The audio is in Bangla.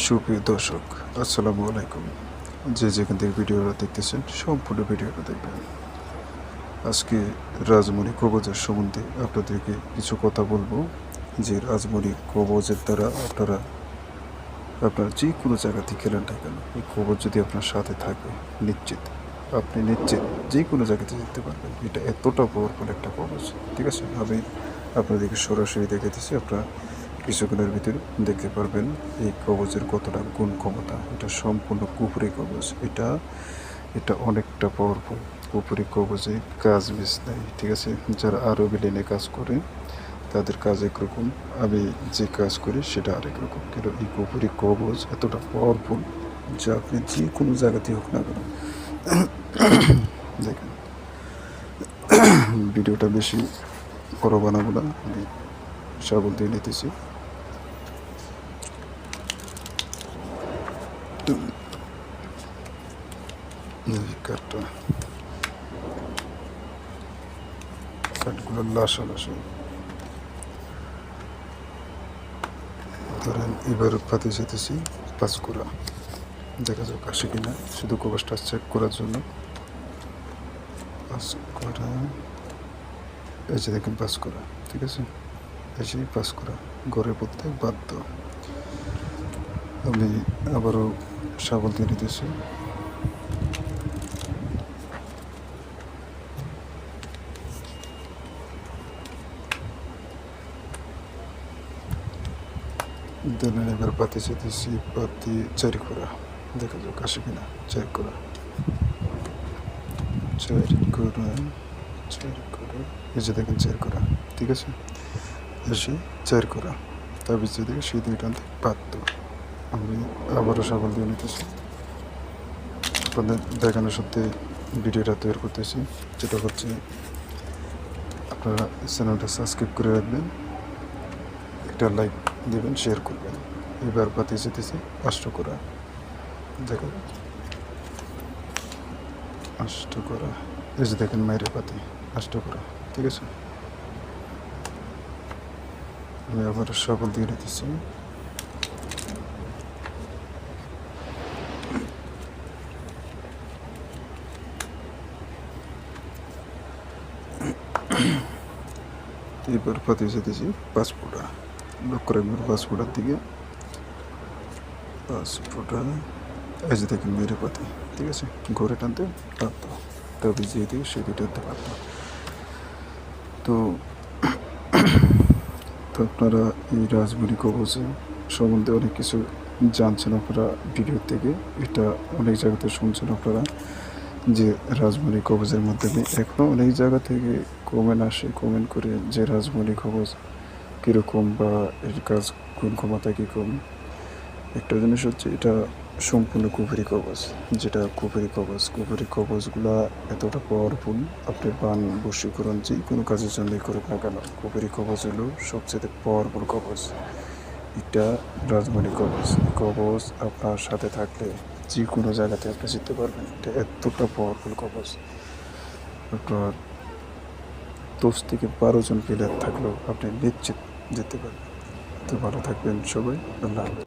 সুপ্রিয় দর্শক, আসসালামু আলাইকুম। যে যেখান থেকে ভিডিওটা দেখতেছেন সম্পূর্ণ ভিডিওটা দেখবেন। আজকে রাজমণি কবচের সম্বন্ধে আপনাদেরকে কিছু কথা বলবো। যে রাজমণি কবচের দ্বারা আপনার যে কোনো জায়গাতে খেলেন না কেন, এই কবচ যদি আপনার সাথে থাকে আপনি নিশ্চিত যে কোনো জায়গাতে যেতে পারবেন। এটা এতটা পাওয়ারফুল একটা কবচ। ঠিক আছে, আমি আপনাদেরকে সরাসরি দেখে দিচ্ছি। আপনারা কিছুক্ষণের ভিতরে দেখতে পারবেন এই কবচের কতটা গুণ ক্ষমতা। এটা সম্পূর্ণ কুফরি কবচ। এটা অনেকটা পাওয়ারফুল। কুফরি কবচে কাজ মিস নাই। ঠিক আছে, যারা আরবি লাইনে কাজ করে তাদের কাজ একরকম, আমি যে কাজ করি সেটা আরেক রকম। কিন্তু এই কুফরি কবচ এতটা পাওয়ারফুল যে আপনি যে কোনো জায়গাতেই হোক না কেন দেখেন। ভিডিওটা বেশি বড় বানাবো না, আমি সাবল দিয়ে নিতেছি। কাঠগুলো লাসা ধরেন। এবার পাতে যেতেছি পাঁচকুড়া, দেখা যাক আসে কিনা, শুধু কবচটা চেক করার জন্য। পাঁচকুড়া, এই যে দেখেন পাঁচকুড়া। ঠিক আছে, এই যে পাঁচকুড়া ঘরে পড়তে বাধ্য। আমি আবারও সাবল দিয়ে নিতেছি। ধরেন এবার পাতি যেতেছি, পাতি চারি করা, দেখা যাক আসে কিনা। চার করা, এই যে দেখেন চার করা। ঠিক আছে, এসে চার করা, তার ভিতরে থেকে সেই দুইটা আনতে বাধ্য। আমি আবারও সাবল দিয়ে নিতেছি। আপনাদের দেখানোর সত্যি ভিডিওটা তৈরি করতেছি। যেটা হচ্ছে, আপনারা চ্যানেলটা সাবস্ক্রাইব করে রাখবেন, একটা লাইক দেবেন, শেয়ার করবেন। এবার পাতি যেতেছি আষ্ট করা, দেখেন আষ্ট করা। এই যে দেখেন মায়ের পাতি আষ্ট করা। ঠিক আছে, আমি আবার সাবল দিয়ে নিতেছি। এবার পাতি যেতেছি পাসপোর্টা, লক্ষ্য রাখবেন পাসপোর্টার দিকে। পাসপোর্টা, এই যে দেখেন মেরে পাতি। ঠিক আছে, ঘরে টানতে বাধ্য, তবে যে দিকে সেদিকে টানতে বাধ্য। তো তো আপনারা এই রাজমণি কবচে সম্বন্ধে অনেক কিছু জানছেন আপনারা ভিডিও থেকে। এটা অনেক জায়গাতে শুনছেন আপনারা যে রাজমণি কবচের মাধ্যমে। এখনও অনেক জায়গা থেকে কমেন্ট করে যে রাজমণি কবচ কীরকম বা এর কাজ কোন ক্ষমতা কীরকম। একটা জিনিস হচ্ছে, এটা সম্পূর্ণ কুফরি কবচ। যেটা কুফরি কবচগুলা এতটা পাওয়ারফুল, আপনি বান বশীকরণ যে কোনো কাজের জন্যই করুক না কেন, কুফরি কবচ হলো সবচেয়ে পাওয়ারফুল কবচ। এটা রাজমণি কবচ আপনার সাথে থাকলে যে কোনো জায়গাতে আপনি যেতে পারবেন। এটা এতটা পাওয়ারফুল কবচ। আপনার 10 থেকে 12 জন প্লেয়ার থাকলেও আপনি নিশ্চিত যেতে পারবেন। তো ভালো থাকবেন সবাই, আল্লাহ হাফেজ।